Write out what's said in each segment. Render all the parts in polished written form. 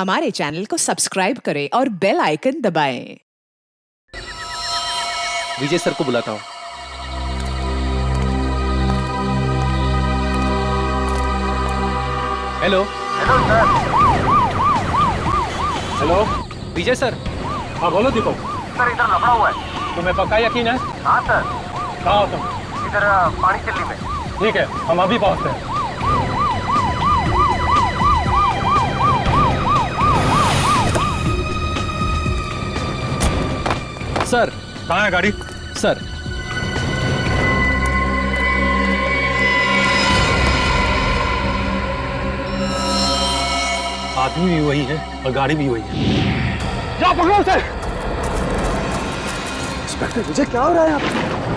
हमारे चैनल को सब्सक्राइब करें और बेल आइकन दबाएं। विजय सर को बुलाता हूँ। Hello sir. हेलो विजय सर। हाँ बोलो दीपक। सर इधर लफड़ा हुआ है। तुम्हें पक्का यकीन है? हाँ सर। कहाँ हो तुम? इधर पानी चिल्ली में। ठीक है, हम अभी पहुँचते हैं। सर कहाँ है गाड़ी? सर आदमी भी वही है और गाड़ी भी वही है। जाओ पकड़ो उसे। इंस्पेक्टर विजय, क्या हो रहा है यहाँ पे?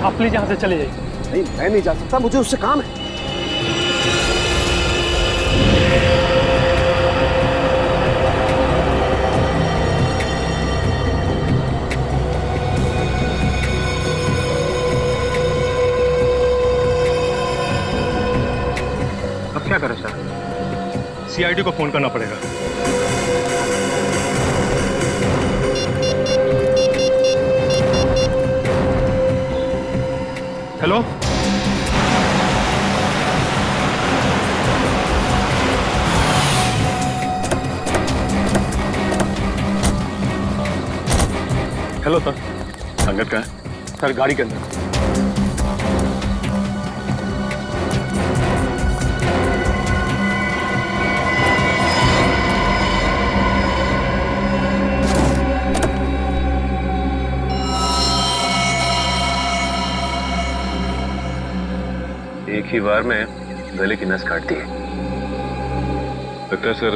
आप प्लीज यहाँ से चले जाइए। नहीं, मैं नहीं जा सकता, मुझे उससे काम है। अब क्या करें सर? सीआईडी को फोन करना पड़ेगा। Hello, hello sir. संगत का है? सर गाड़ी के अंदर। एक ही बार में गले की नस काट दी। लगता है सर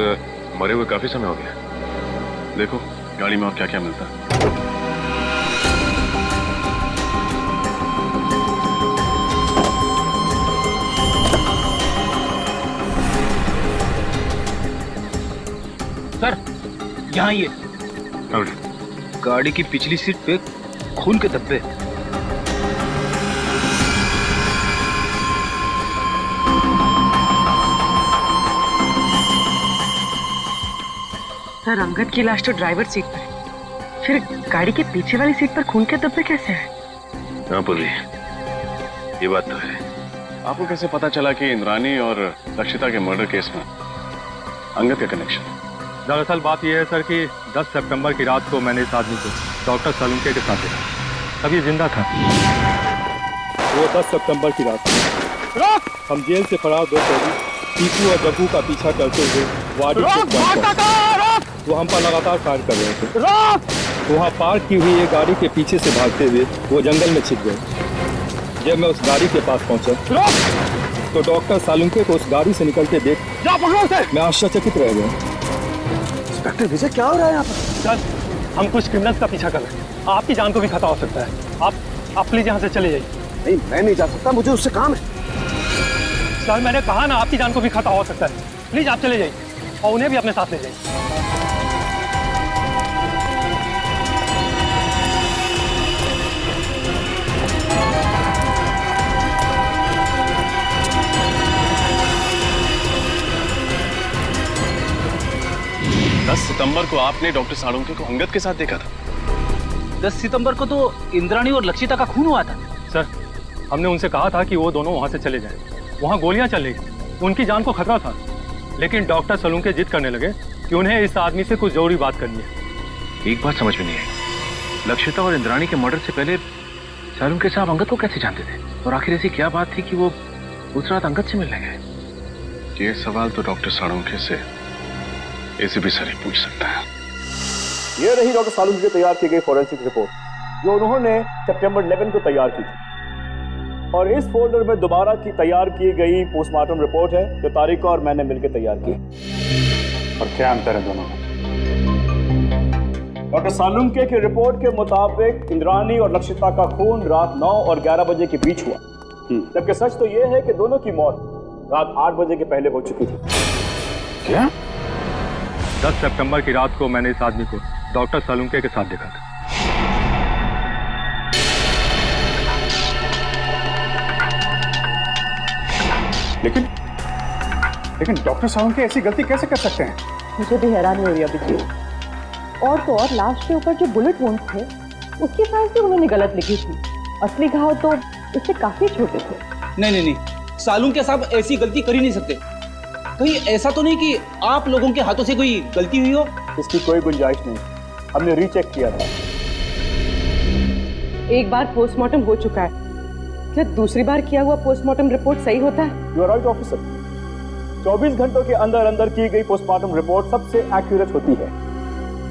मरे हुए काफी समय हो गया। देखो गाड़ी में और क्या क्या मिलता है। सर यहाँ ये और गाड़ी की पिछली सीट पे खून के धब्बे। सर अंगद की लाश तो ड्राइवर सीट पर है, फिर गाड़ी के पीछे वाली सीट पर खून के धब्बे कैसे हैं? हाँ पुली, ये बात तो है। आपको कैसे पता चला कि इंद्रानी और लक्षिता के मर्डर केस में अंगद का कनेक्शन? दरअसल बात यह है सर कि 10 सितंबर की रात को मैंने इस आदमी को डॉक्टर सलूंके के साथ देखा। तब ये जिंदा था। वो 10 सितंबर की रात हम जेल से फरार दो कैदी टीपू और जग्गू का पीछा करते हुए वाड़ी वो हम पर लगातार फायर कर रहे थे। वहाँ पार्क की हुई एक गाड़ी के पीछे से भागते हुए वो जंगल में छिप गए। जब मैं उस गाड़ी के पास पहुंचा तो डॉक्टर सालुंके को उस गाड़ी से निकलते देख मैं आश्चर्यचकित रह गया। इंस्पेक्टर विजय, क्या हो रहा है यहाँ पर? सर हम कुछ क्रिमिनल्स का पीछा कर रहे हैं। आपकी जान को भी खतरा हो सकता है। आप प्लीज यहाँ से चले जाइए। नहीं, मैं नहीं जा सकता, मुझे उससे काम है। सर मैंने कहा ना, आपकी जान को भी खतरा हो सकता है। प्लीज आप चले जाइए और उन्हें भी अपने साथ ले जाइए। 10 सितंबर को आपने डॉक्टर सालुंके को अंगद के साथ देखा था? 10 सितंबर को तो इंद्राणी और लक्षिता का खून हुआ था। सर हमने उनसे कहा था कि वो दोनों वहां से चले जाएं। वहां गोलियां चल रही थी, उनकी जान को खतरा था। लेकिन डॉक्टर सलूंके जिद करने लगे कि उन्हें इस आदमी से कुछ जरूरी बात करनी है। एक बात समझ में नहीं आई, लक्षिता और इंद्राणी के मर्डर से पहले सालुंके साहब अंगद को कैसे जानते थे? और आखिर ऐसी क्या बात थी कि वो उस रात अंगद से मिलने गए? ये सवाल तो डॉक्टर सालुंके से एसीपी सर ही पूछ सकता है। ये रही डॉक्टर सालुंके की तैयार की गई फॉरेंसिक रिपोर्ट, जो उन्होंने सितंबर 11 को तैयार की थी। और इस फोल्डर में दोबारा की तैयार की गई पोस्टमार्टम रिपोर्ट है, जो तारिका और मैंने मिलकर तैयार की। और क्या अंतर है दोनों में? डॉक्टर सालुंके की रिपोर्ट के मुताबिक इंद्राणी और लक्षिता का खून रात 9 और 11 बजे के बीच हुआ, जबकि सच तो यह है कि दोनों की मौत रात 8 बजे के पहले हो चुकी थी। क्या? 10 सितंबर की रात को मैंने इस आदमी को डॉक्टर सलूंके के साथ देखा था। लेकिन डॉक्टर सालुंके ऐसी गलती कैसे कर सकते हैं? मुझे भी हैरानी हो रही है अभिजीत। और तो और लाश के ऊपर जो बुलेट वुंड थे उसकी साइज भी उन्होंने गलत लिखी थी। असली घाव तो इससे काफी छोटे थे। नहीं, सालून के साहब ऐसी गलती कर ही नहीं सकते। कहीं ऐसा तो नहीं कि आप लोगों के हाथों से कोई गलती हुई हो? इसकी कोई गुंजाइश नहीं, हमने रीचेक किया था। एक बार पोस्टमार्टम हो चुका है, क्या दूसरी बार किया हुआ पोस्टमार्टम रिपोर्ट सही होता है? यू आर राइट ऑफिसर, 24 घंटों के अंदर अंदर की गई पोस्टमार्टम रिपोर्ट सबसे एक्यूरेट होती है,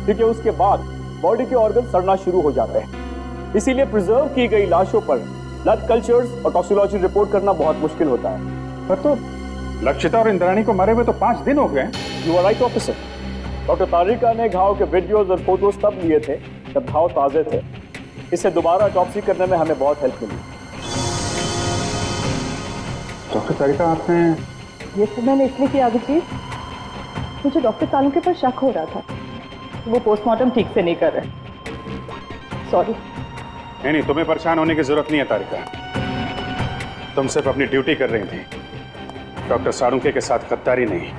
क्योंकि उसके बाद बॉडी के ऑर्गन सड़ना शुरू हो जाते हैं। इसीलिए प्रिजर्व की गई लाशों पर ब्लड कल्चर्स और टॉक्सिकोलॉजी रिपोर्ट करना बहुत मुश्किल होता है। पर तो लक्षिता और इंद्राणी को मरे हुए तो 5 दिन हो गए। You are right officer. Doctor Tarika ने घाव के वीडियोज और फोटोज तब लिए थे जब घाव ताजे थे। इससे दोबारा ऑटोप्सी करने में हमें बहुत हेल्प मिली। डॉक्टर तारिका, आपने ये तो मैंने इसलिए किया अभिजीत, मुझे डॉक्टर सालुंके पर शक हो रहा था, वो पोस्टमार्टम ठीक से नहीं कर रहे। सॉरी। नहीं, तुम्हें परेशान होने की जरूरत नहीं है तारिका। तुम सिर्फ अपनी ड्यूटी कर रही थी, डॉक्टर सालुंके के साथ गद्दारी नहीं।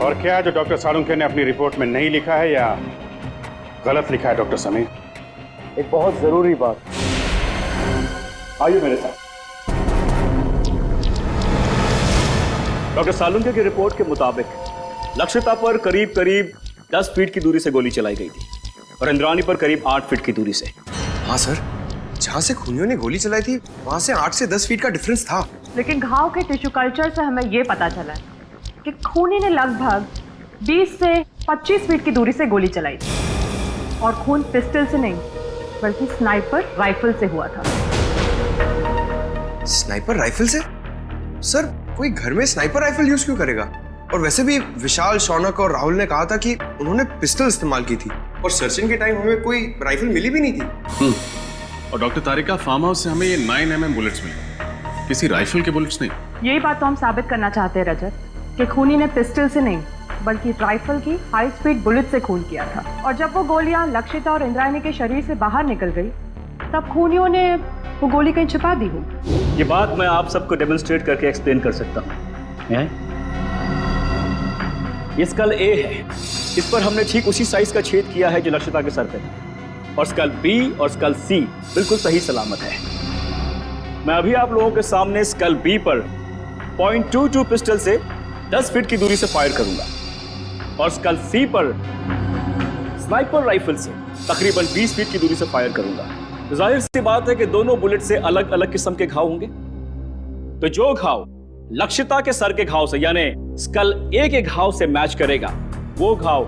और क्या जो डॉक्टर सालुंके ने अपनी रिपोर्ट में नहीं लिखा है या गलत लिखा है डॉक्टर समीर? एक बहुत जरूरी बात, आइए मेरे साथ। डॉक्टर सालुंके की रिपोर्ट के मुताबिक लक्षिता पर करीब 10 फीट की दूरी से गोली चलाई गई थी और इंद्राणी पर करीब 8 फीट की दूरी से। हाँ सर, जहाँ से खूनियों ने गोली चलाई थी वहाँ से 8 से 10 फीट का डिफरेंस था। लेकिन घाव के टिश्यू कल्चर से हमें ये पता चला कि खूनी ने लगभग 20 से 25 फीट की दूरी से गोली चलाई थी और खून पिस्टल से नहीं बल्कि स्नाइपर राइफल से हुआ था। स्नाइपर राइफल से? सर, कोई घर में स्नाइपर राइफल यूज क्यों करेगा? और वैसे भी विशाल, शौनक और राहुल ने कहा था कि उन्होंने पिस्टल इस्तेमाल की थी और सर्चिंग के टाइम हमें कोई राइफल मिली भी नहीं थी। और डॉक्टर तारिका, फार्म हाउस से हमें ये 9mm बुलेट्स मिले, किसी राइफल के बुलेट्स नहीं। यही बात तो हम साबित करना चाहते हैं रजत, कि खूनी ने पिस्टल से नहीं बल्कि राइफल की हाई स्पीड बुलेट से खून किया था। और जब वो गोलियां लक्षिता और इंद्राणी के शरीर से बाहर निकल गई तब खूनियों ने वो गोली कहीं छिपा दी होगी। ये बात मैं आप सबको डेमोन्स्ट्रेट करके एक्सप्लेन कर सकता हूँ। ये स्कल ए है, इस पर हमने ठीक उसी साइज का छेद किया है जो लक्षिता के सर पे था। और स्कल बी और स्कल सी बिल्कुल सही सलामत है। मैं अभी आप लोगों के सामने स्कल बी पर .22 पिस्टल से 10 फीट की दूरी से फायर करूंगा और स्कल सी पर स्नाइपर राइफल से तकरीबन 20 फीट की दूरी से फायर करूंगा। जाहिर सी बात है कि दोनों बुलेट से अलग अलग किस्म के घाव होंगे। तो जो घाव लक्षिता के सर के घाव से यानी स्कल ए के घाव से मैच करेगा वो घाव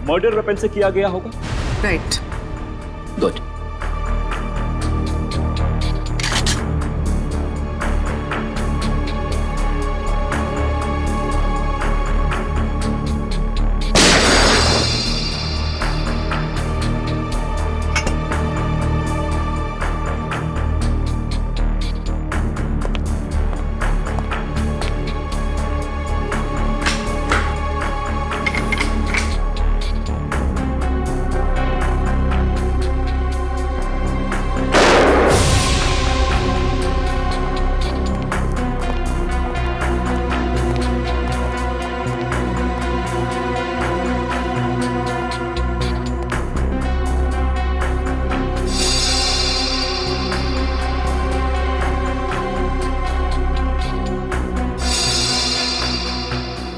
मर्डर वेपन से किया गया होगा। राइट। गुड।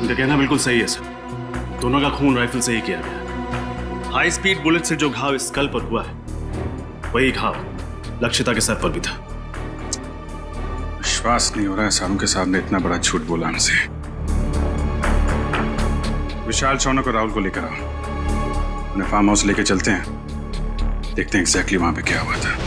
उनका कहना बिल्कुल सही है सर, दोनों का खून राइफल से ही किया गया। हाई स्पीड बुलेट से जो घाव स्कल पर हुआ है वही घाव लक्षिता के सर पर भी था। विश्वास नहीं हो रहा है सालुंके साहब ने इतना बड़ा झूठ बोला हमसे। विशाल, शौनक और राहुल को लेकर आओ, उन्हें फार्म हाउस लेके चलते हैं, देखते हैं एग्जैक्टली वहां पे क्या हुआ था।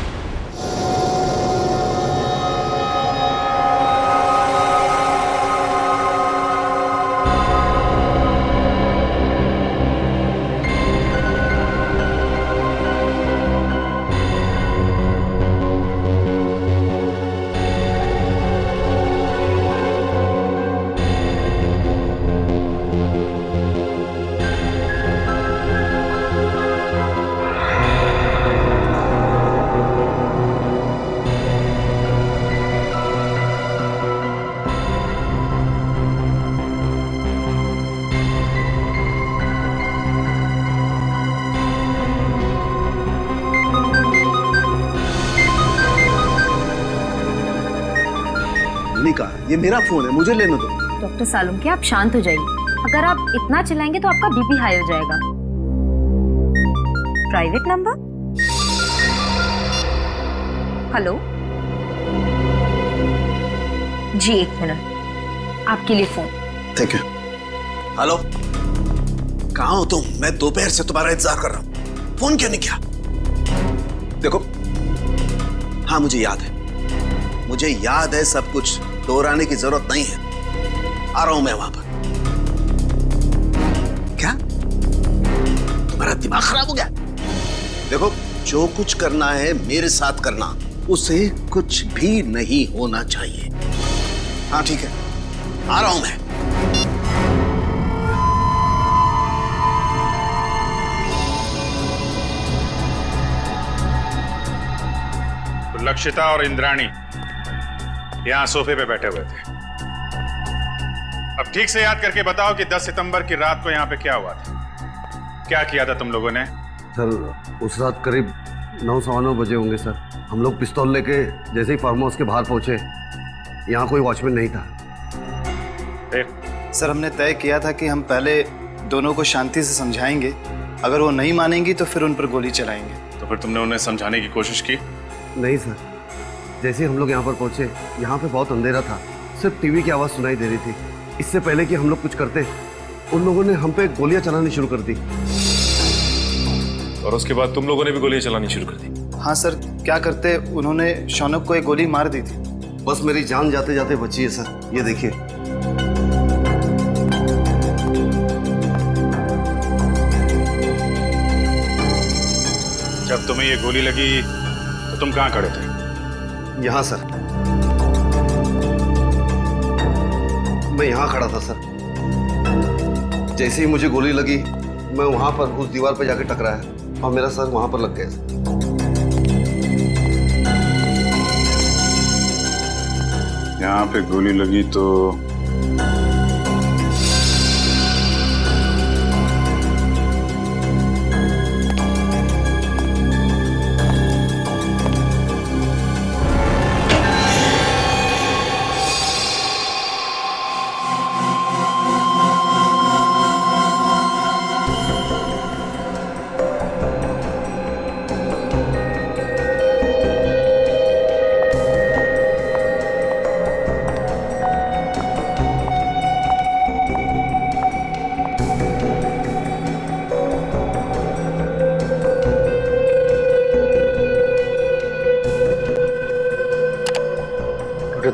ये मेरा फोन है, मुझे लेने दो। डॉक्टर सालुंके, आप शांत हो जाइए। अगर आप इतना चिल्लाएंगे तो आपका बीपी हाई हो जाएगा। Private number? हेलो जी, 1 मिनट, आपके लिए फोन। Thank you. हेलो, कहाँ हो तुम? मैं दोपहर से तुम्हारा इंतजार कर रहा हूँ, फोन क्यों नहीं किया? देखो, हाँ मुझे याद है सब कुछ, दोहराने की जरूरत नहीं है। आ रहा हूं मैं वहां पर। क्या तुम्हारा दिमाग खराब हो गया? देखो, जो कुछ करना है मेरे साथ करना, उसे कुछ भी नहीं होना चाहिए। हाँ ठीक है, आ रहा हूं मैं। तो लक्षिता और इंद्राणी यहां सोफे पे बैठे हुए थे। अब ठीक से याद करके बताओ कि 10 सितंबर की रात को यहाँ पे क्या हुआ था, क्या किया था तुम लोगों ने? सर, उस रात करीब 9-9:15 बजे होंगे सर। हम लोग पिस्तौल लेके जैसे ही फार्म हाउस के बाहर पहुंचे, यहाँ कोई वॉचमैन नहीं था। फिर? सर, हमने तय किया था कि हम पहले दोनों को शांति से समझाएंगे, अगर वो नहीं मानेंगी तो फिर उन पर गोली चलाएंगे। तो फिर तुमने उन्हें समझाने की कोशिश की? नहीं सर, जैसे ही हम लोग यहाँ पर पहुंचे, यहाँ पे बहुत अंधेरा था, सिर्फ टीवी की आवाज़ सुनाई दे रही थी। इससे पहले कि हम लोग कुछ करते, उन लोगों ने हम पे गोलियां चलानी शुरू कर दी। और उसके बाद तुम लोगों ने भी गोलियां चलानी शुरू कर दी? हाँ सर, क्या करते, उन्होंने शौनक को एक गोली मार दी थी। बस मेरी जान जाते जाते बची है सर, ये देखिए। जब तुम्हें ये गोली लगी तो तुम कहाँ खड़े थे? यहाँ सर, मैं यहाँ खड़ा था सर। जैसे ही मुझे गोली लगी, मैं वहां पर उस दीवार पर जाके टकराया और मेरा सर वहां पर लग गया। यहाँ पे गोली लगी तो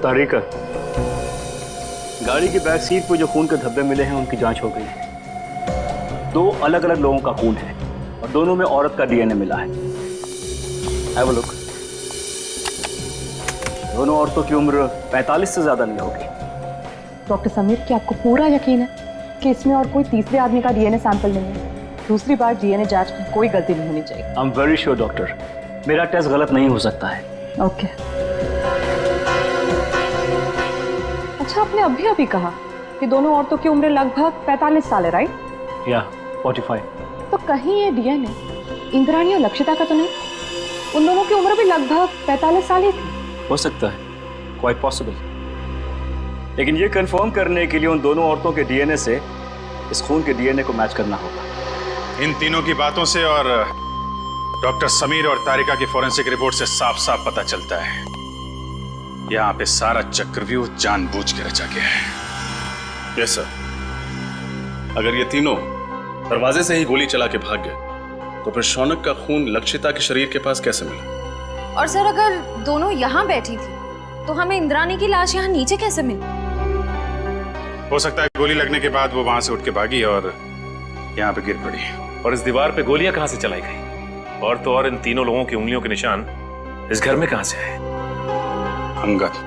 तारीका, गाड़ी की बैक सीट पर जो खून के धब्बे मिले हैं उनकी जांच हो गई है। 2 अलग अलग लोगों का खून है और दोनों में औरत का डीएनए मिला है। Have a look. दोनों औरतों की उम्र 45 से ज्यादा नहीं होगी। डॉक्टर समीर, क्या आपको पूरा यकीन है कि इसमें और कोई तीसरे आदमी का डीएनए सैंपल नहीं है? दूसरी बार डीएनए जांच में कोई गलती नहीं होनी चाहिए। I am very sure doctor, मेरा टेस्ट गलत नहीं हो सकता है। ओके। अच्छा, आपने अभी कहा कि दोनों औरतों की उम्र लगभग 45 साल है, राइट? या 45। तो कहीं ये डीएनए इंद्राणी और लक्षिता का तो नहीं? उन दोनों की उम्र भी लगभग 45 साल ही थी। हो सकता है, क्वाइट पॉसिबल। लेकिन ये कंफर्म करने के लिए उन दोनों औरतों के डीएनए से इस खून के डीएनए को मैच करना होगा। इन तीनों की बातों से और डॉक्टर समीर और तारिका की फॉरेंसिक रिपोर्ट से साफ साफ पता चलता है, यहाँ पे सारा चक्रव्यूह जानबूझ के रचा गया है। Yes sir. अगर ये तीनों दरवाजे से ही गोली चला के भाग गए, तो फिर शौनक का खून लक्षिता के शरीर के पास कैसे मिला? और सर, अगर दोनों यहाँ बैठी थी तो हमें इंद्राणी की लाश यहाँ नीचे कैसे मिली? हो सकता है गोली लगने के बाद वो वहां से उठ के भागी और यहाँ पे गिर पड़ी। और इस दीवार पे गोलियां कहां से चलाई गई? और तो और इन तीनों लोगों की उंगलियों के निशान इस घर में कहां से आए? अंगद,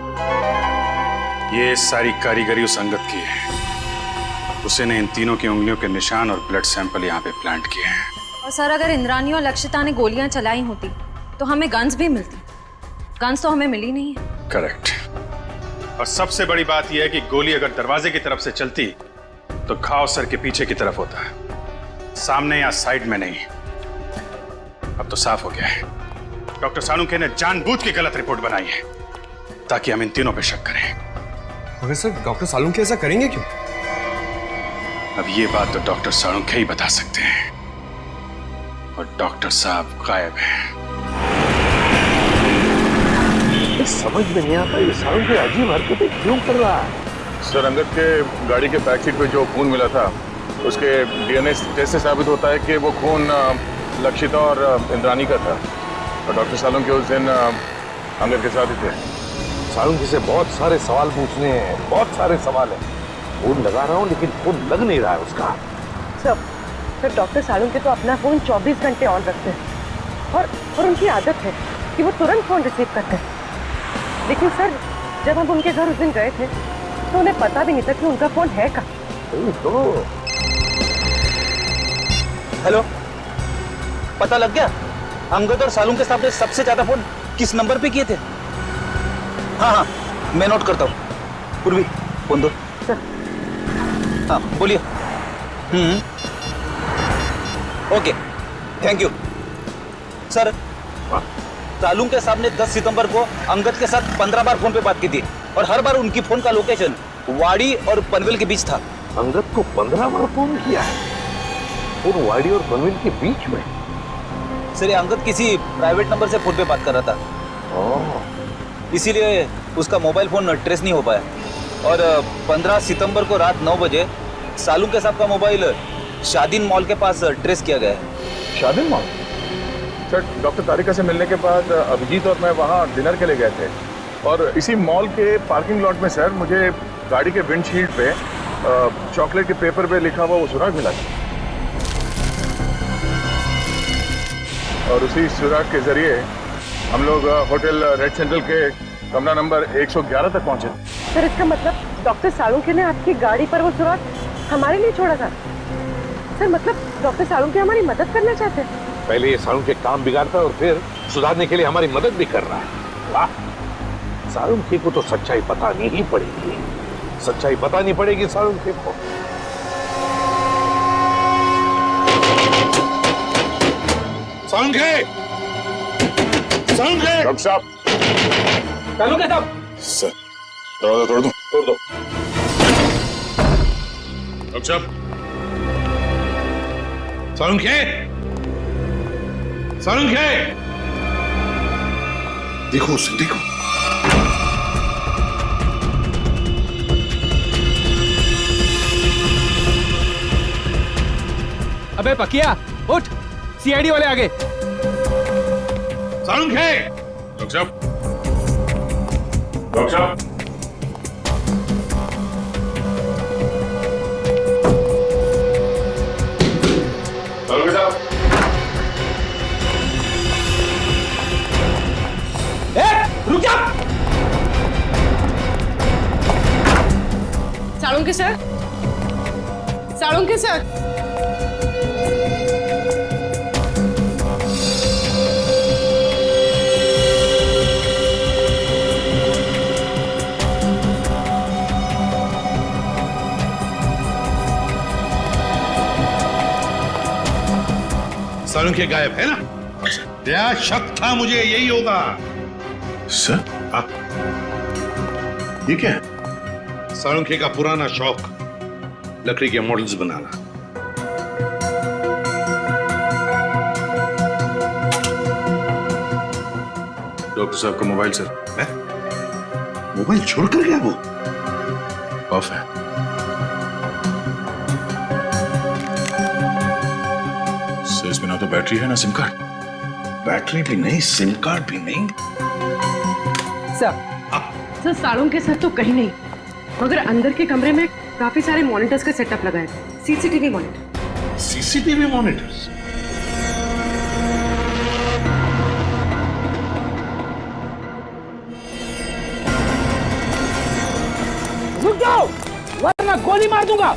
ये सारी कारीगरी उस अंगद की है। उसी ने इन तीनों की उंगलियों के निशान और ब्लड सैंपल यहाँ पे प्लांट किए हैं। और सर, अगर इंद्राणी और लक्षिता ने गोलियां चलाई होती तो हमें गन्स भी मिलती। गन्स तो हमें मिली नहीं है। करेक्ट। और सबसे बड़ी बात यह है कि गोली अगर दरवाजे की तरफ से चलती तो घाव सर के पीछे की तरफ होता है, सामने या साइड में नहीं। अब तो साफ हो गया है, डॉक्टर सालुंके ने जानबूझ के गलत रिपोर्ट बनाई है ताकि हम इन तीनों पे शक करें। मगर सर डॉक्टर सालुंखे ऐसा करेंगे क्यों? अब ये बात तो डॉक्टर सालुंखे ही बता सकते हैं, और डॉक्टर साहब गायब हैं। समझ में नहीं आता ये सालुंखे अजीब हरकतें क्यों कर रहा है। सर, अंगद के गाड़ी के बैक सीट पे जो खून मिला था उसके डीएनए टेस्ट से साबित होता है कि वो खून लक्षिता और इंद्रानी का था, और डॉक्टर सालुंखे उस दिन अंगद के साथ ही थे। सालुंखे से बहुत सारे सवाल पूछने हैं, बहुत सारे सवाल हैं। फोन लगा रहा हूँ लेकिन फोन लग नहीं रहा है उसका। सर डॉक्टर सालुंखे तो अपना फोन 24 घंटे ऑन रखते हैं और उनकी आदत है कि वो तुरंत फोन रिसीव करते हैं। लेकिन सर जब हम उनके घर उस दिन गए थे तो उन्हें पता भी नहीं था कि उनका फोन है कहाँ। तो हेलो, पता लग गया अंगद और सालुंखे साहब ने सबसे ज्यादा फोन किस नंबर पे किए थे? हाँ, मैं नोट करता हूँ। पूर्वी फोन दो। सर। हाँ बोलिए। Okay, thank you sir. Salunkhe साहब ने 10 सितंबर को अंगद के साथ 15 बार फोन पे बात की थी, और हर बार उनकी फोन का लोकेशन वाड़ी और पनवेल के बीच था। अंगद को 15 बार फोन किया है और वाड़ी और पनवेल के बीच में। सर ये अंगद किसी प्राइवेट नंबर से फोन पे बात कर रहा था, इसीलिए उसका मोबाइल फोन ट्रेस नहीं हो पाया। और 15 सितंबर को रात 9 बजे सालुंखे साहब का मोबाइल शादीन मॉल के पास ट्रेस किया गया है। शादीन मॉल? सर, डॉक्टर तारिका से मिलने के बाद अभिजीत और मैं वहाँ डिनर के लिए गए थे, और इसी मॉल के पार्किंग लॉट में सर मुझे गाड़ी के विंडशील्ड पे चॉकलेट के पेपर पे लिखा हुआ वो सुराग मिला था, और उसी सुराग के जरिए हम लोग होटल रेड सेंट्रल के कमरा नंबर 111 तक पहुंचे। सर इसका मतलब डॉक्टर सालुंखे ने आपकी गाड़ी पर वो सुराग हमारे लिए छोड़ा था। सर मतलब डॉक्टर सालुंखे हमारी मदद करना चाहते हैं। पहले ये सालुंखे काम बिगाड़ता है और फिर सुधारने के लिए हमारी मदद भी कर रहा है। वाह, सालुंखे को तो सच्चाई बतानी ही पड़ेगी। सच्चाई बतानी पड़ेगी सालुंखे को। सालुंखे! सालुंखे! डॉक्टर साहब! सालुंखे साहब! सर, दरवाजा तोड़ दो। तोड़ दो। डॉक्टर साहब! सालुंखे! सालुंखे! देखो उसे, देखो। अबे पकिया, उठ, सीआईडी वाले आगे। सालुंखे! डॉक्टर साहब! डॉक्टर साहब! सालुंखे साहब! रुक जा! Salunkhe sir, Salunkhe sir. सालुंखे गायब है ना? क्या शक था मुझे यही होगा। सर? हाँ, ये क्या है? सालुंखे का पुराना शौक, लकड़ी के मॉडल्स बनाना। डॉक्टर साहब का मोबाइल सर। है? मोबाइल छोड़कर गया वो? ऑफ है। सर इसमें ना तो बैटरी है ना सिम कार्ड। बैटरी भी नहीं, सिम कार्ड भी नहीं। सर सालुंखे सर तो कहीं नहीं, मगर अंदर के कमरे में काफी सारे मॉनिटर्स का सेटअप लगा है। CCTV monitor. CCTV monitors? रुक जाओ, वरना गोली मार दूंगा।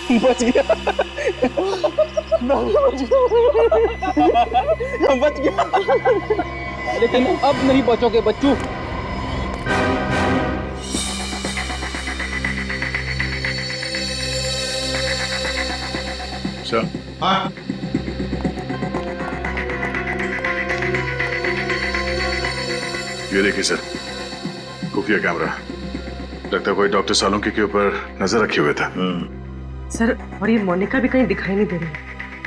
बच गया। बच गया, लेकिन अब नहीं बचोगे बच्चू। सर? हाँ? ये देखिए सर, खुफिया कैमरा। लगता है कोई डॉक्टर सालुंके के ऊपर नजर रखे हुए था। सर, और ये मोनिका भी कहीं दिखाई नहीं दे रही।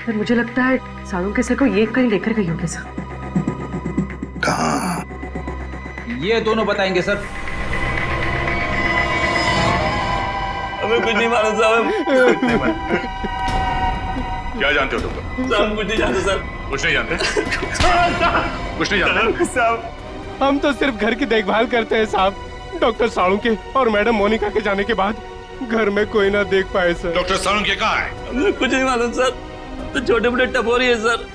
सर, मुझे लगता है सालुंके सर को ये कहीं लेकर गई होगी सर। कहाँ? ये दोनों बताएंगे सर। हमें कुछ नहीं मालूम साहब। क्या जानते हो तुम? साहब कुछ नहीं जानते सर। कुछ नहीं जानते? कुछ नहीं जानते साहब, हम तो सिर्फ घर की देखभाल करते हैं साहब। डॉक्टर सालुंके और मैडम मोनिका के जाने के बाद घर में कोई ना देख पाए सर। डॉक्टर सालुंके कहाँ है? हमें कुछ नहीं मालूम सर। तो छोटे मोटे टपोरी है सर।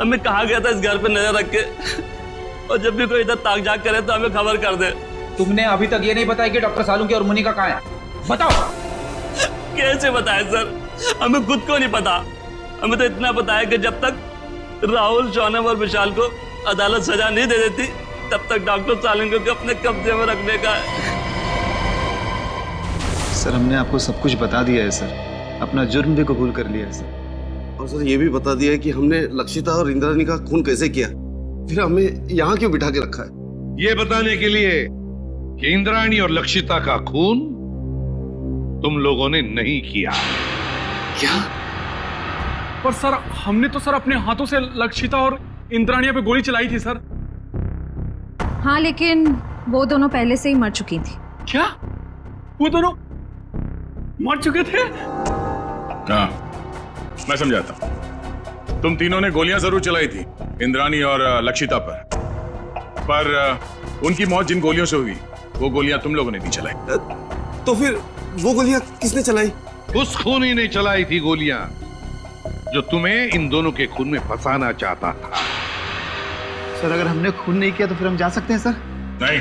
हमें कहा गया था इस घर पे नजर रख के, और जब भी कोई इधर ताक झाक करे तो हमें खबर कर दे। तुमने अभी तक ये नहीं बताया कि डॉक्टर सालुंके और मोनिका कहाँ है? बताओ। कैसे बताए सर? हमें खुद को नहीं पता। हमें तो इतना पता है कि जब तक राहुल, शौनम और विशाल को अदालत सजा नहीं दे देती, तब तक डॉक्टर सालुंके को अपने कब्जे में रखने का है। सर, हमने आपको सब कुछ बता दिया है सर। अपना जुर्म भी कबूल कर लिया है सर। और सर ये भी बता दिया है कि हमने लक्षिता और इंद्राणी का खून कैसे किया, फिर हमें यहाँ क्यों बिठा के रखा है? ये बताने के लिए कि इंद्राणी और लक्षिता का खून तुम लोगों ने नहीं किया। क्या? पर सर, हमने तो सर अपने हाथों से लक्षिता और इंद्राणिया पे गोली चलाई थी सर। हाँ, लेकिन वो दोनों पहले से ही मर चुकी थी। क्या? वो दोनों मर चुके थे? हाँ, मैं समझाता हूँ। तुम तीनों ने गोलियां जरूर चलाई थी इंद्राणी और लक्षिता पर उनकी मौत जिन गोलियों से हुई, वो गोलियां तुम लोगों ने नहीं चलाई। तो फिर वो गोलियां किसने चलाई? उस खूनी ने चलाई थी गोलियां जो तुम्हें इन दोनों के खून में फंसाना चाहता था। सर, अगर हमने खून नहीं किया तो फिर हम जा सकते हैं सर? नहीं,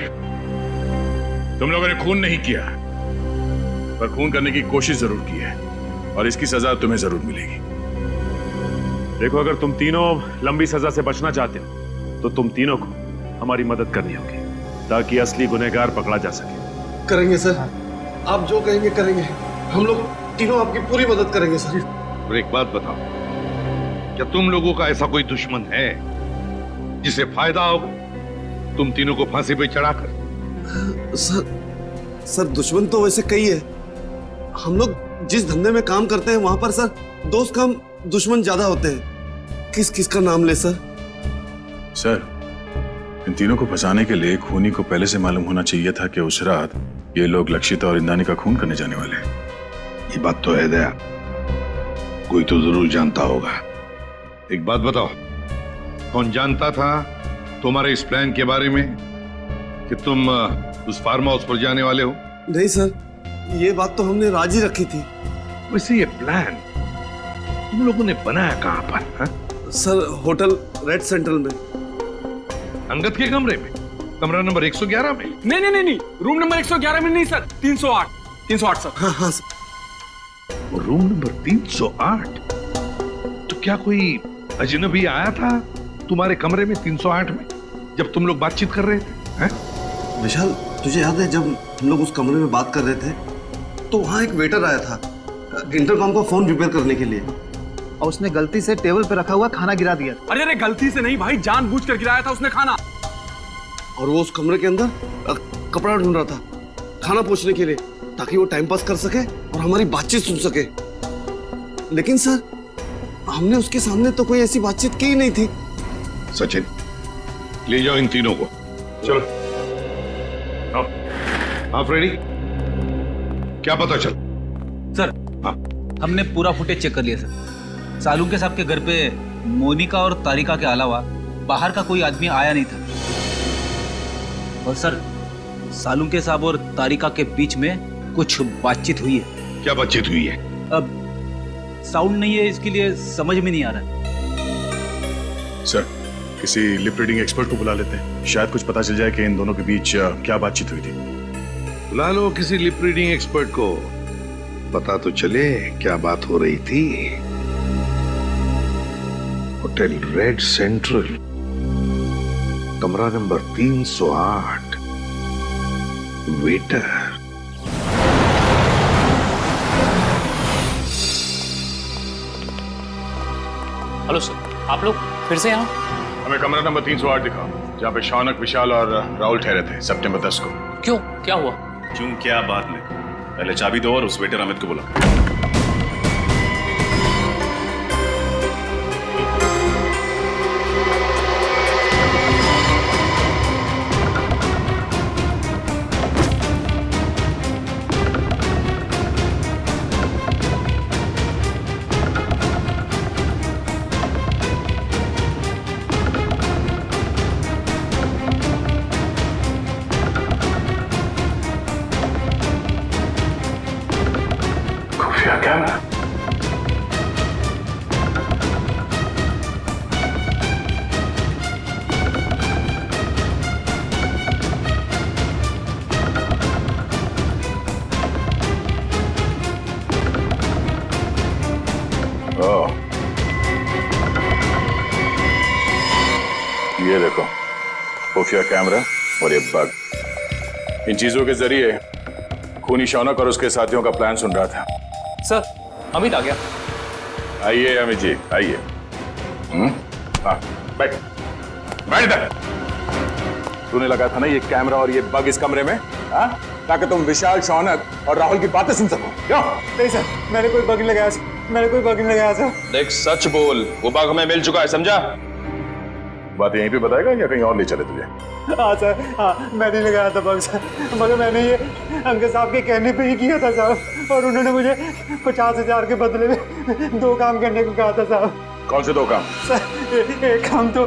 तुम लोगों ने खून नहीं किया, पर खून करने की कोशिश जरूर की है, और इसकी सजा तुम्हें जरूर मिलेगी। देखो, अगर तुम तीनों लंबी सजा से बचना चाहते हो तो तुम तीनों को हमारी मदद करनी होगी, ताकि असली गुनहगार पकड़ा जा सके। करेंगे सर, आप जो कहेंगे करेंगे। हम लोग तीनों आपकी पूरी मदद करेंगे सर। और एक बात बताओ, क्या तुम लोगों का ऐसा कोई दुश्मन है जिसे फायदा होगा तुम तीनों को फांसी पे चढ़ाकर? सर दुश्मन तो वैसे कई है। हम लोग जिस धंधे में काम करते हैं वहां पर सर दोस्त कम दुश्मन ज्यादा होते हैं। किस किस का नाम ले सर? सर, इन तीनों को फंसाने के लिए खूनी को पहले से मालूम होना चाहिए था कि उस रात ये लोग लक्षिता और इंद्राणी का खून करने जाने वाले हैं। ये बात तो है दया, कोई तो जरूर जानता होगा। एक बात बताओ, कौन जानता था तुम्हारे इस प्लान के बारे में कि तुम उस फार्म हाउस पर जाने वाले हो? नहीं सर, ये बात तो हमने राजी रखी थी। वैसे ये प्लान तुम लोगों ने बनाया कहां पर? हा? सर, होटल रेड सेंट्रल में। अंगद के कमरे में? कमरा नंबर 111 में? नहीं, रूम नंबर 111 में नहीं सर, 308 सर। हाँ सर। Room number 308? तो क्या कोई अजनबी आया था तुम्हारे कमरे में 308 में जब तुम लोग बातचीत कर रहे थे? विशाल, तुझे याद है जब हम लोग उस कमरे में बात कर रहे थे तो वहां एक वेटर आया था इंटरकॉम का फोन रिपेयर करने के लिए, और उसने गलती से टेबल पे रखा हुआ खाना गिरा दिया। अरे गलती से नहीं भाई, जानबूझकर गिराया था उसने खाना। और वो उस कमरे के अंदर कपड़ा ढूंढ रहा था खाना पोंछने के लिए, ताकि वो टाइम पास कर सके और हमारी बातचीत सुन सके। लेकिन सर, हमने उसके सामने तो कोई ऐसी बातचीत की ही नहीं थी। सचिन, ले जाओ इन तीनों को। चलो। आप रेडी? क्या पता चल? सर, हमने पूरा फुटेज चेक कर लिया सर। सालुंके साहब के घर पे मोनिका और तारिका के अलावा बाहर का कोई आदमी आया नहीं था। और सर, सालुंके साहब और तारिका के बीच में कुछ बातचीत हुई है। क्या बातचीत हुई है? अब साउंड नहीं है, इसके लिए समझ में नहीं आ रहा। सर, किसी लिप रीडिंग एक्सपर्ट को बुला लेते हैं, शायद कुछ पता चल जाए कि इन दोनों के बीच क्या बातचीत हुई थी। बुला लो किसी लिप रीडिंग एक्सपर्ट को, पता तो चले क्या बात हो रही थी। होटल रेड सेंट्रल, कमरा नंबर 308, वेटर। हेलो सर, आप लोग फिर से यहाँ? हमें कमरा नंबर 308 दिखाओ। जहाँ पे शौनक, विशाल और राहुल ठहरे थे सितंबर 10 को। क्यों, क्या हुआ? क्यों क्या बाद में, पहले चाबी दो और उस वेटर अमित को बुला। ये देखो, खुफिया कैमरा और ये बग। इन चीजों के जरिए खूनी शौनक और उसके साथियों का प्लान सुन रहा था। सर, अमित आ गया। आइए अमित जी, आइए। हाँ, बैठ बैठ इधर। तूने लगा था ना ये कैमरा और ये बग इस कमरे में, हाँ? ताकि तुम विशाल, शौनक और राहुल की बातें सुन सको। क्यों? नहीं सर, मैंने कोई बग नहीं लगाया सर, मैंने कोई बग नहीं लगाया सर। देख, सच बोल, वो बग हमें मिल चुका है, समझा? बात यहीं पे बताएगा या कहीं और ले चले तुझे? हाँ सर, हाँ, मैं नहीं लगाया था बग सर, मगर मैंने ये अंकल साहब के कहने पे ही किया था साहब, और उन्होंने मुझे 50,000 के बदले में 2 काम करने को कहा था साहब। कौन से 2 काम? सर, एक काम तो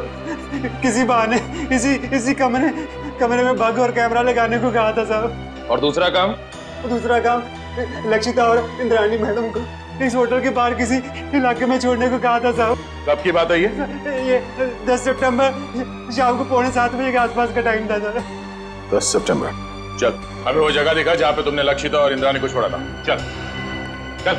किसी बहाने इसी कमरे में बग और कैमरा लगाने को कहा था साहब। और दूसरा काम? दूसरा काम लक्षिता और इंद्राणी मैडम को इस होटल के बाहर किसी इलाके में छोड़ने को कहा था साहब। कब की बात है ये 10 सितंबर शाम को 6:45 बजे के आसपास का टाइम था सर। 10 सितंबर। चल, हमें वो जगह दिखा जहाँ पे तुमने लक्षिता और इंद्राणी को छोड़ा था। चल चल।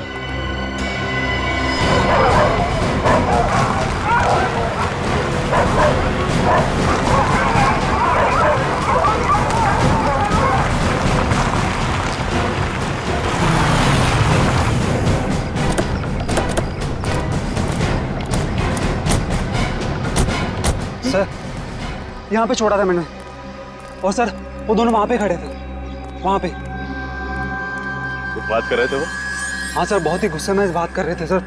सर, यहाँ पे छोड़ा था मैंने, और सर वो दोनों वहाँ पे खड़े थे, वहाँ पे। कुछ बात कर रहे थे वो? हाँ सर, बहुत ही गुस्से में बात कर रहे थे सर।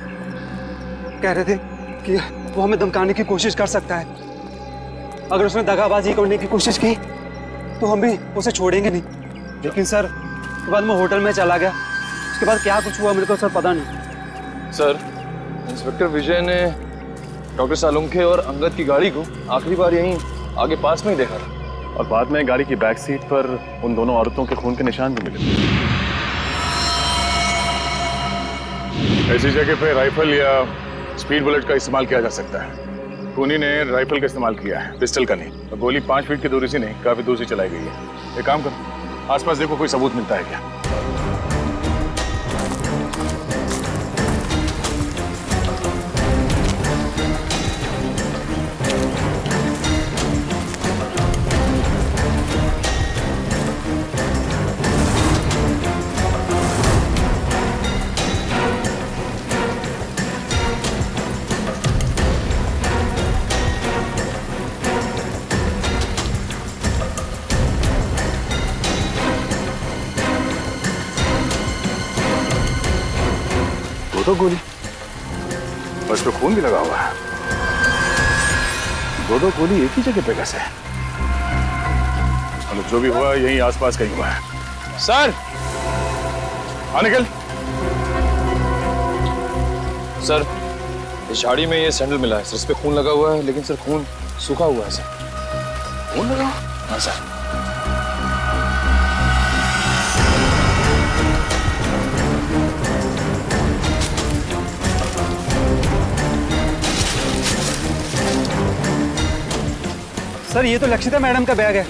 कह रहे थे कि वो हमें धमकाने की कोशिश कर सकता है, अगर उसने दगाबाजी करने की कोशिश की तो हम भी उसे छोड़ेंगे नहीं। लेकिन सर बाद में होटल में चला गया, उसके बाद क्या कुछ हुआ मेरे को सर पता नहीं। सर, इंस्पेक्टर विजय ने डॉक्टर सालुंखे और अंगद की गाड़ी को आखिरी बार यहीं आगे पास में ही देखा था, और बाद में गाड़ी की बैक सीट पर उन दोनों औरतों के खून के निशान भी मिले। ऐसी जगह पे राइफल या स्पीड बुलेट का इस्तेमाल किया जा सकता है। खूनी ने राइफल का इस्तेमाल किया है, पिस्टल का नहीं। और गोली 5 फीट की दूरी से नहीं, काफी दूर से चलाई गई है। एक काम करो, आसपास देखो कोई सबूत मिलता है क्या। तो गोली और इस पे खून भी लगा हुआ है। 2 गोली एक ही जगह पे कैसे? मतलब जो भी हुआ यहीं आसपास कहीं हुआ है। सर, निकल। सर, इस झाड़ी में ये सैंडल मिला है सर, इस पे खून लगा हुआ है, लेकिन सर खून सूखा हुआ है सर। खून लगा? हाँ सर। सर, ये तो लक्षिता मैडम का बैग है,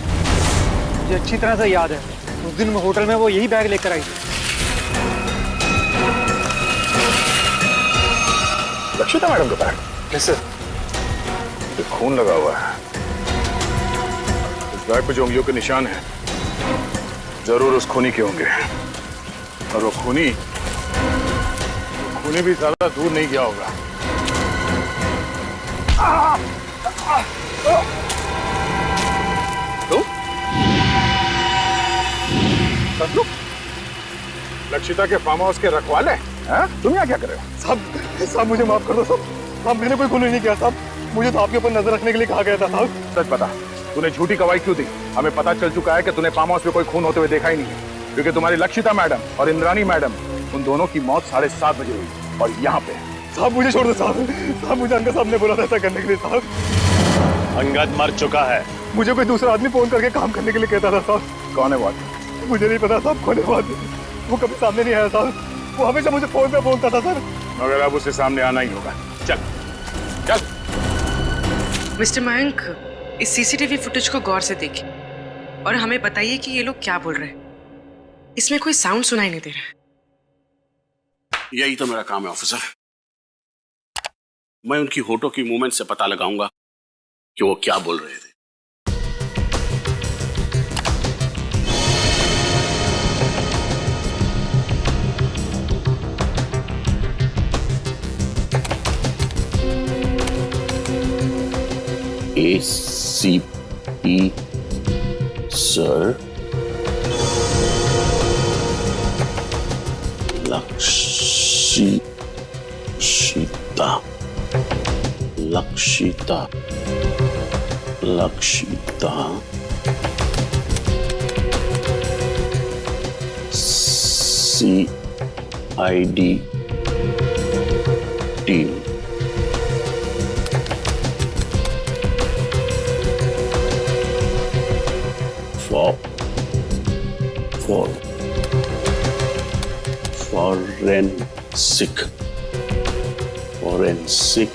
मुझे अच्छी तरह से याद है। उस दिन होटल में वो यही बैग लेकर आई थी। लक्षिता मैडम का बैग? कैसे? खून लगा हुआ है। इस बैग पे जो उंगलियों के निशान हैं, जरूर उस खूनी के होंगे। और वो खूनी भी ज्यादा दूर नहीं गया होगा। सब लोग लक्षिता के फार्म हाउस के रखवाले हैं? तुम यहाँ क्या कर रहे हो? साहब मुझे माफ कर दो साहब, मैंने कोई खून नहीं किया साहब, मुझे तो आपके ऊपर नजर रखने के लिए कहा गया था साहब। सच बता, तूने झूठी गवाही क्यों दी? हमें पता चल चुका है कि तूने फार्म हाउस में कोई खून होते हुए देखा ही नहीं है, क्योंकि तुम्हारी लक्षिता मैडम और इंद्राणी मैडम, उन दोनों की मौत 7:30 बजे हुई और यहाँ पे। साहब मुझे छोड़ दो साहब, मुझे अंगद साहब ने बोला था ऐसा करने के लिए साहब। अंगद मर चुका है। मुझे कोई दूसरा आदमी फोन करके काम करने के लिए कहता था साहब। कौन है वो आदमी? मुझे नहीं पता साहब, कौन है वो आदमी? वो कभी सामने नहीं आया साहब, वो हमेशा मुझे फोन पे बोलता था सर। मगर अब उसे सामने आना ही होगा। चल चल। मिस्टर मयंक, इस सीसीटीवी फुटेज को गौर से देखिए और हमें बताइए कि ये लोग क्या बोल रहे हैं। इसमें कोई साउंड सुनाई नहीं दे रहा है। यही तो मेरा काम है ऑफिसर। मैं उनकी होठों की मूवमेंट से पता लगाऊंगा कि वो क्या बोल रहे थे। ACP sir, Lakshita CID team. Forensic.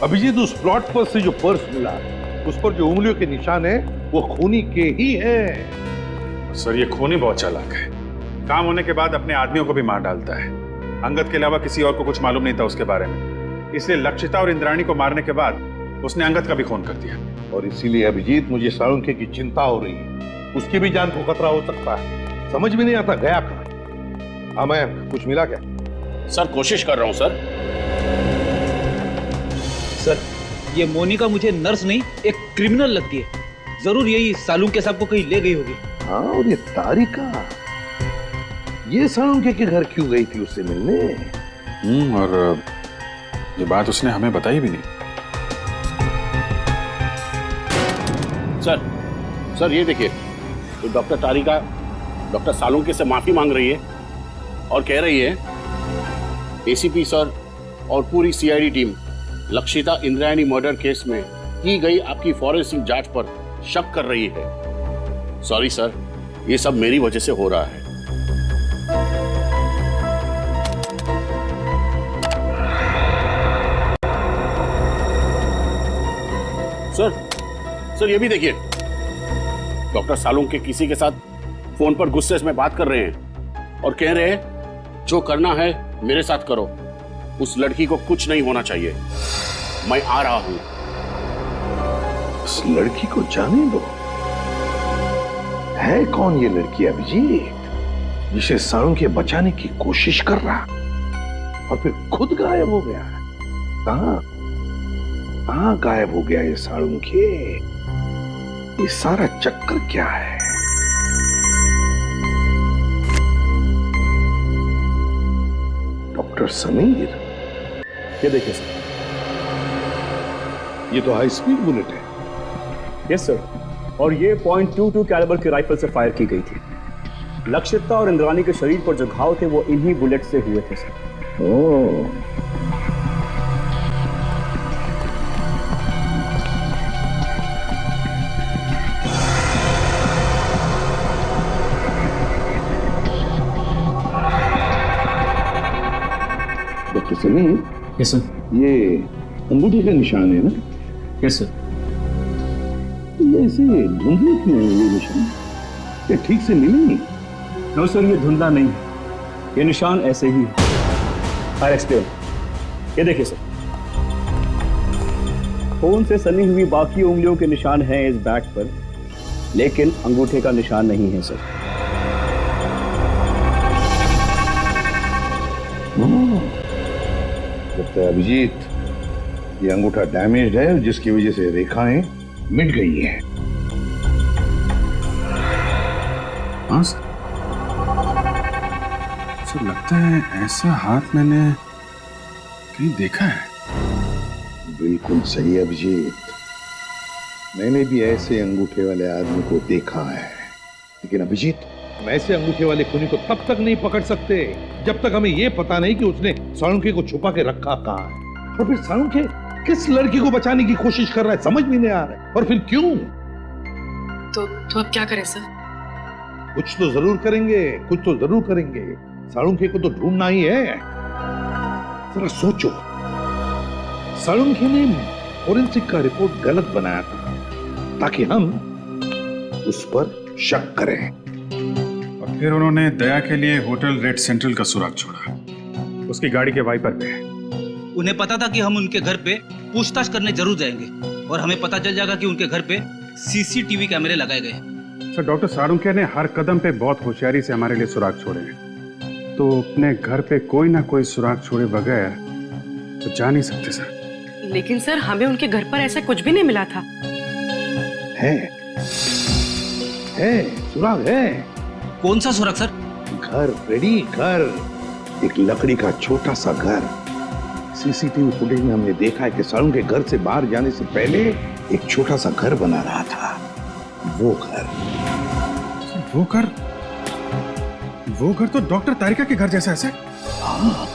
Abhijeet, उस प्लॉट पर से जो पर्स मिला, उस पर जो उंगलियों के निशान है वो खूनी के ही हैं। सर ये खूनी बहुत चालाक है, काम होने के बाद अपने आदमियों को भी मार डालता है। अंगद के अलावा किसी और को कुछ मालूम नहीं था उसके बारे में, इसलिए लक्षिता और इंद्राणी को मारने के बाद उसने अंगद का भी खून कर दिया। और इसीलिए अभिजीत, मुझे साळुंखे की चिंता हो रही है, उसकी भी जान को खतरा हो सकता है। समझ में नहीं आता गया कहाँ। हाँ मैं, कुछ मिला क्या? सर कोशिश कर रहा हूं सर। सर ये मोनिका मुझे नर्स नहीं, एक क्रिमिनल लगती है। जरूर यही साळुंखे साहब को कहीं ले गई होगी। हाँ, और ये तारिका, ये साळुंखे के घर क्यों गई थी उससे मिलने? और ये बात उसने हमें बताई भी नहीं। सर ये देखिए, तो डॉक्टर तारिका डॉक्टर साळुंखे से माफी मांग रही है और कह रही है ACP सर और पूरी CID team Lakshita Indrayani murder case में की गई आपकी फॉरेंसिक जांच पर शक कर रही है। सॉरी सर, ये सब मेरी वजह से हो रहा है। सर ये भी देखिए, डॉक्टर साळुंखे किसी के साथ फोन पर गुस्से में बात कर रहे हैं और कह रहे हैं जो करना है मेरे साथ करो, उस लड़की को कुछ नहीं होना चाहिए, मैं आ रहा हूं। उस लड़की को जाने दो। है कौन ये लड़की अभिजीत, जिसे साळुंखे बचाने की कोशिश कर रहा और फिर खुद गायब हो गया? कहां गायब हो गया ये साळुंखे? ये सारा चक्कर क्या है? डॉक्टर समीर, ये देखिए सर, ये तो हाई स्पीड बुलेट है। यस सर, और ये .22 कैलिबर की राइफल से फायर की गई थी। लक्षिता और इंद्राणी के शरीर पर जो घाव थे वो इन्हीं बुलेट से हुए थे sir. Oh, doctor Sameer. Yes sir. ये अंगूठे का निशान है ना? Yes sir. ये ऐसे धुंधले क्यों है ये निशान? क्या ठीक से मिले नहीं? नो सर, ये धुंधला नहीं, ये निशान ऐसे ही है। I explain. ये देखिए सर, खून से सनी हुई बाकी उंगलियों के निशान हैं इस बैग पर, लेकिन अंगूठे का निशान नहीं है सर। लगता है अभिजीत, ये अंगूठा डैमेज्ड है, जिसकी वजह से रेखाएं मिट गई हैं। हाँ सर लगता है ऐसा हाथ मैंने कहीं देखा है। बिल्कुल सही अभिजीत, मैंने भी ऐसे अंगूठे वाले आदमी को देखा है। लेकिन अभिजीत, हम ऐसे अंगूठे वाले खूनी को तब तक नहीं पकड़ सकते जब तक हमें यह पता नहीं कि उसने साळुंखे को छुपा के रखा कहाँ है, और फिर साळुंखे किस लड़की को बचाने की कोशिश कर रहा है समझ में नहीं आ रहा है, और फिर क्यों। तो अब क्या करें सर? कुछ तो जरूर करेंगे, कुछ तो जरूर करेंगे। साळुंखे को तो ढूंढना ही है। जरा सोचो, साळुंखे ने फोरेंसिक का रिपोर्ट गलत बनाया था ताकि हम उस पर शक करें, और फिर उन्होंने दया के लिए होटल रेड सेंट्रल का सुराग छोड़ा, उसकी गाड़ी के वाइपर पे। उन्हें पता था कि हम उनके घर पे पूछताछ करने जरूर जाएंगे और हमें पता चल जाएगा कि उनके घर पे सीसीटीवी कैमरे लगाए गए हैं। सर डॉक्टर साळुंखे ने हर कदम पे बहुत होशियारी से हमारे लिए सुराग छोड़े हैं, तो अपने घर पे कोई ना कोई सुराग छोड़े बगैर तो जा नहीं सकते सर। लेकिन सर हमें उनके घर पर ऐसा कुछ भी नहीं मिला था। है सुराग है। कौन सा सुराग सर? घर रेडी, घर, एक लकड़ी का छोटा सा घर। सीसीटीवी फुटेज में हमने देखा है कि साळुंखे घर से बाहर जाने से पहले एक छोटा सा घर बना रहा था। वो घर तो डॉक्टर तारिका के घर जैसा है सर। हाँ,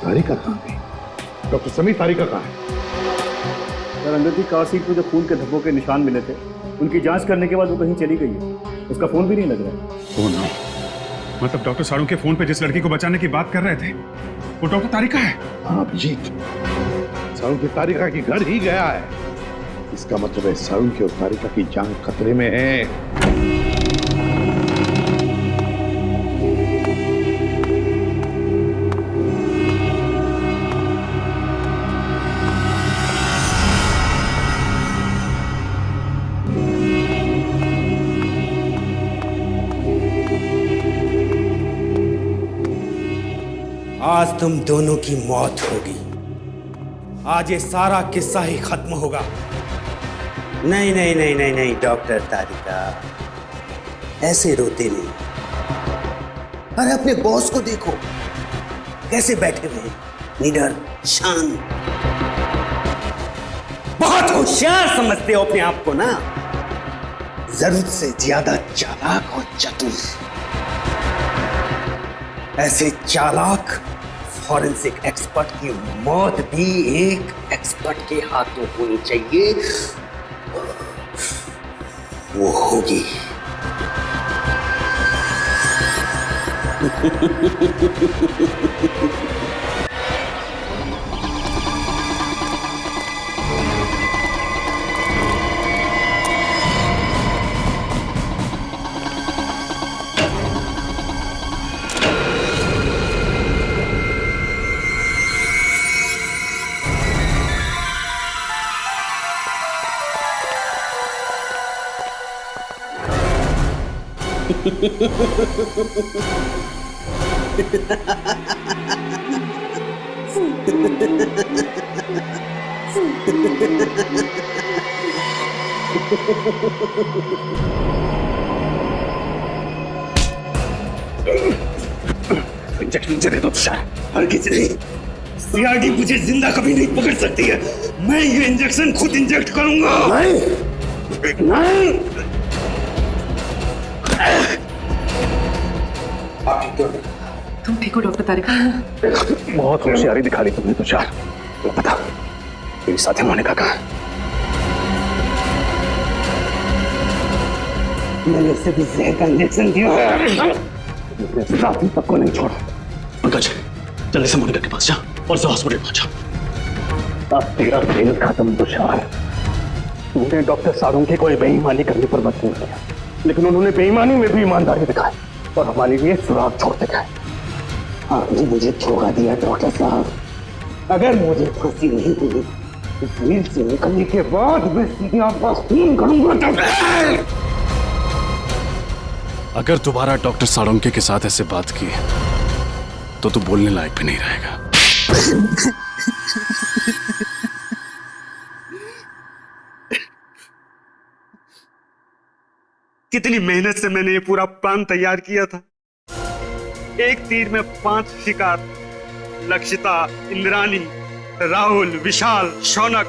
तारिका कहाँ गई? डॉक्टर समीर, तारिका कहाँ है? सर अंगद की कार सीट पे जो खून के धब्बों के निशान मिले थे, उनकी जांच करने के बाद वो कहीं चली गई है। उसका फोन भी नहीं लग रहा है। ओ नो, मतलब डॉक्टर साळुंखे फोन पे जिस लड़की को बचाने की बात कर रहे थे वो डॉक्टर तारिका है। हाँ अभिजीत, साळुंखे तारिका के घर ही गया है। इसका मतलब है साळुंखे और तारिका की जान खतरे में है। आज तुम दोनों की मौत होगी। आज ये सारा किस्सा ही खत्म होगा। नहीं नहीं नहीं नहीं नहीं डॉक्टर तारिका, ऐसे रोते नहीं। अरे अपने बॉस को देखो, कैसे बैठे हुए हैं, निडर, शांत। बहुत होशियार समझते हो अपने आप को ना, जरूरत से ज्यादा चालाक और चतुर। ऐसे चालाक फॉरेंसिक एक्सपर्ट की मौत भी एक एक्सपर्ट के हाथों होनी चाहिए। वो होगी। इंजेक्शन दे दो तुषार, हर किसी नहीं। सीआरडी मुझे जिंदा कभी नहीं पकड़ सकती है। मैं ये इंजेक्शन खुद इंजेक्ट करूंगा। नहीं नहीं। तुम ठीक हो डॉक्टर तारिका? बहुत होशियारी दिखा ली तुमने तुषार। पता मेरी साथी मोनिका कहाँ? मैंने उसे भी जहर का इंजेक्शन दिया है। अपने साथी तक को नहीं छोड़ा। पंकज, जल्दी से मोनिका के पास जा और उसे हॉस्पिटल पहुंचा। अब तेरा खेल खत्म तुषार। तूने डॉक्टर साळुंखे को बेईमानी करने पर मजबूर किया, लेकिन उन्होंने बेईमानी में भी ईमानदारी दिखाई और हमारे लिए सुराग छोड़ते गए। आपने मुझे धोखा दिया डॉक्टर साहब। अगर मुझे फांसी नहीं हुई तो जेल से निकलने के बाद मैं सीधे आपका खून करूंगा। अगर दोबारा डॉक्टर साळुंखे के साथ ऐसे बात की तो तू बोलने लायक भी नहीं रहेगा। कितनी मेहनत से मैंने ये पूरा प्लान तैयार किया था। एक तीर में 5 शिकार। लक्षिता, इंद्राणी, राहुल, विशाल, शौनक,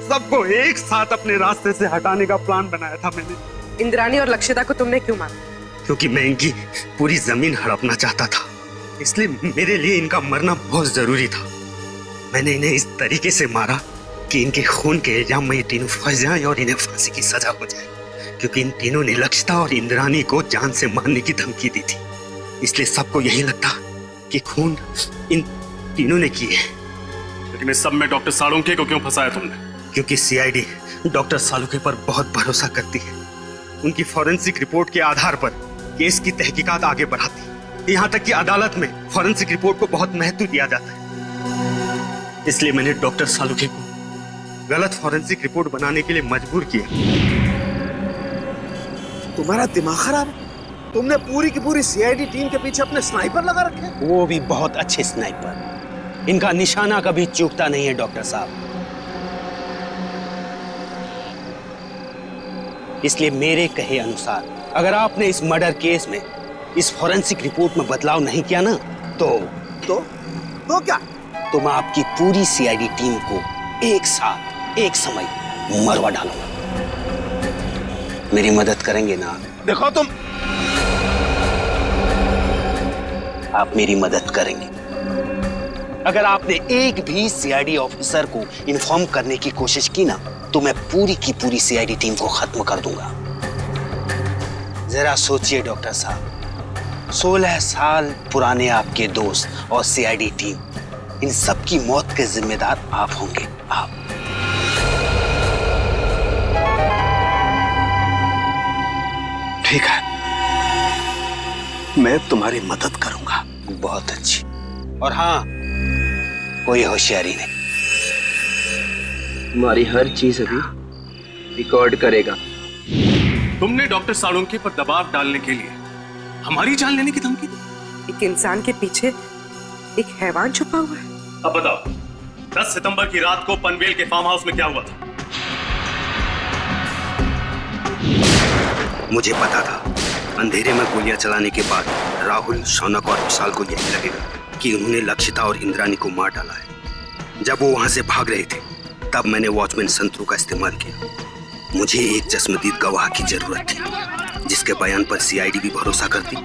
सबको एक साथ अपने रास्ते से हटाने का प्लान बनाया था मैंने। इंद्राणी और लक्षिता को तुमने क्यों मारा? क्योंकि मैं इनकी पूरी जमीन हड़पना चाहता था, इसलिए मेरे लिए इनका मरना बहुत जरूरी था। मैंने इन्हें इस तरीके से मारा कि इनके खून के इल्जाम में ये तीनों फंस जाएं और इन्हें फांसी की सजा हो जाए, क्योंकि इन तीनों ने लक्षिता और इंद्राणी को जान से मारने की धमकी दी थी। इसलिए सबको यही लगता कि खून इन तीनों ने किए। लेकिन इस सब में डॉक्टर साळुंखे को क्यों फंसाया तुमने? क्योंकि सीआईडी डॉक्टर साळुंखे पर बहुत भरोसा करती है। उनकी फॉरेंसिक रिपोर्ट के आधार पर केस की तहकीकात आगे बढ़ाती है। यहाँ तक कि अदालत में फॉरेंसिक रिपोर्ट को बहुत महत्व दिया जाता है। इसलिए मैंने डॉक्टर साळुंखे को गलत फॉरेंसिक रिपोर्ट बनाने के लिए मजबूर किया। तुम्हारा दिमाग खराब है? तुमने पूरी की पूरी सीआईडी टीम के पीछे अपने स्नाइपर लगा रखे? वो भी बहुत अच्छे स्नाइपर। इनका निशाना कभी चूकता नहीं है डॉक्टर साहब। इसलिए मेरे कहे अनुसार अगर आपने इस मर्डर केस में इस फॉरेंसिक रिपोर्ट में बदलाव नहीं किया ना तो क्या? तो मैं आपकी पूरी सीआईडी टीम को एक साथ एक समय मरवा डालूंगा। मेरी मदद करेंगे ना? देखो तुम, आप मेरी मदद करेंगे। अगर आपने एक भी सीआईडी ऑफिसर को इन्फॉर्म करने की कोशिश की ना तो मैं पूरी की पूरी सीआईडी टीम को खत्म कर दूंगा। जरा सोचिए डॉक्टर साहब, 16 साल पुराने आपके दोस्त और सीआईडी टीम, इन सबकी मौत के जिम्मेदार आप होंगे। आप ठीक है, मैं तुम्हारी मदद करूंगा। बहुत अच्छी। और हाँ, कोई होशियारी नहीं। तुम्हारी हर चीज अभी रिकॉर्ड करेगा। तुमने डॉक्टर साळुंखे पर दबाव डालने के लिए हमारी जान लेने की धमकी दी। एक इंसान के पीछे एक हैवान छुपा हुआ है। अब बताओ, 10 सितंबर की रात को पनवेल के फार्म हाउस में क्या हुआ था? मुझे पता था अंधेरे में गोलियां चलाने के बाद राहुल, शौनक और विशाल को यही लगेगा कि उन्होंने लक्षिता और इंद्राणी को मार डाला है। जब वो वहां से भाग रहे थे तब मैंने वॉचमैन संतरू का इस्तेमाल किया। मुझे एक चश्मदीद गवाह की जरूरत थी जिसके बयान पर सीआईडी भी भरोसा करती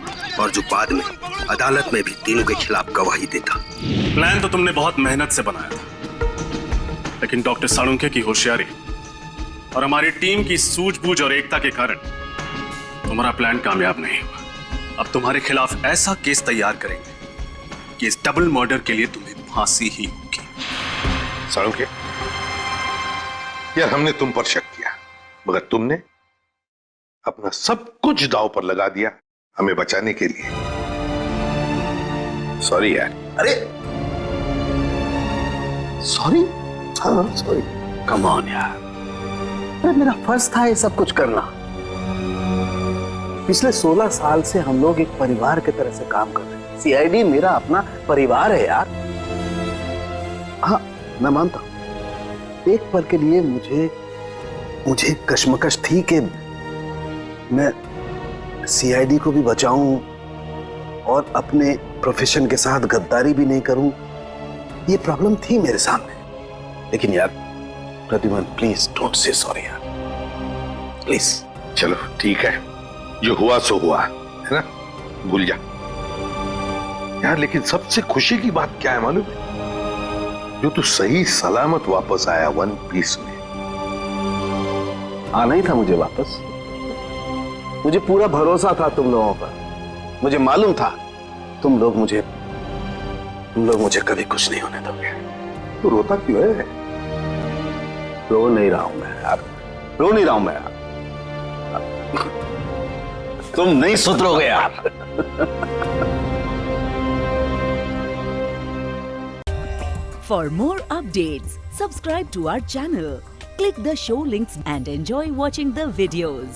और जो बाद में अदालत में भी तीनों के खिलाफ गवाही देता। प्लान तो तुमने बहुत मेहनत से बनाया था, लेकिन डॉक्टर साळुंखे की होशियारी और हमारी टीम की सूझबूझ और एकता के कारण तुम्हारा प्लान कामयाब नहीं हुआ। अब तुम्हारे खिलाफ ऐसा केस तैयार करेंगे कि इस डबल मर्डर के लिए तुम्हें फांसी ही होगी। साळुंखे, यार हमने तुम पर शक किया, मगर तुमने अपना सब कुछ दांव पर लगा दिया हमें बचाने के लिए। सॉरी यार। अरे सॉरी? हाँ सॉरी। कम ऑन यार, अरे मेरा फर्ज था ये सब कुछ करना। पिछले 16 साल से हम लोग एक परिवार की तरह से काम कर रहे हैं। सीआईडी मेरा अपना परिवार है यार। हाँ मैं मानता हूं, एक पल के लिए मुझे कश्मकश थी कि मैं सीआईडी को भी बचाऊं और अपने प्रोफेशन के साथ गद्दारी भी नहीं करूं। ये प्रॉब्लम थी मेरे सामने। लेकिन यार Pradyuman, please don't say sorry यार, प्लीज। चलो ठीक है, जो हुआ सो हुआ, है ना, भूल जा यार। लेकिन सबसे खुशी की बात क्या है मालूम है? जो तू सही सलामत वापस आया वन पीस में। आना ही था मुझे वापस। मुझे पूरा भरोसा था तुम लोगों पर। मुझे मालूम था तुम लोग मुझे कभी कुछ नहीं होने दोगे। तू रोता क्यों है? रो नहीं रहा हूं मैं यार, रो नहीं रहा हूं मैं यार। तुम नहीं सुधरोगे यार। For more updates, subscribe to our channel, click the show links and enjoy watching the videos.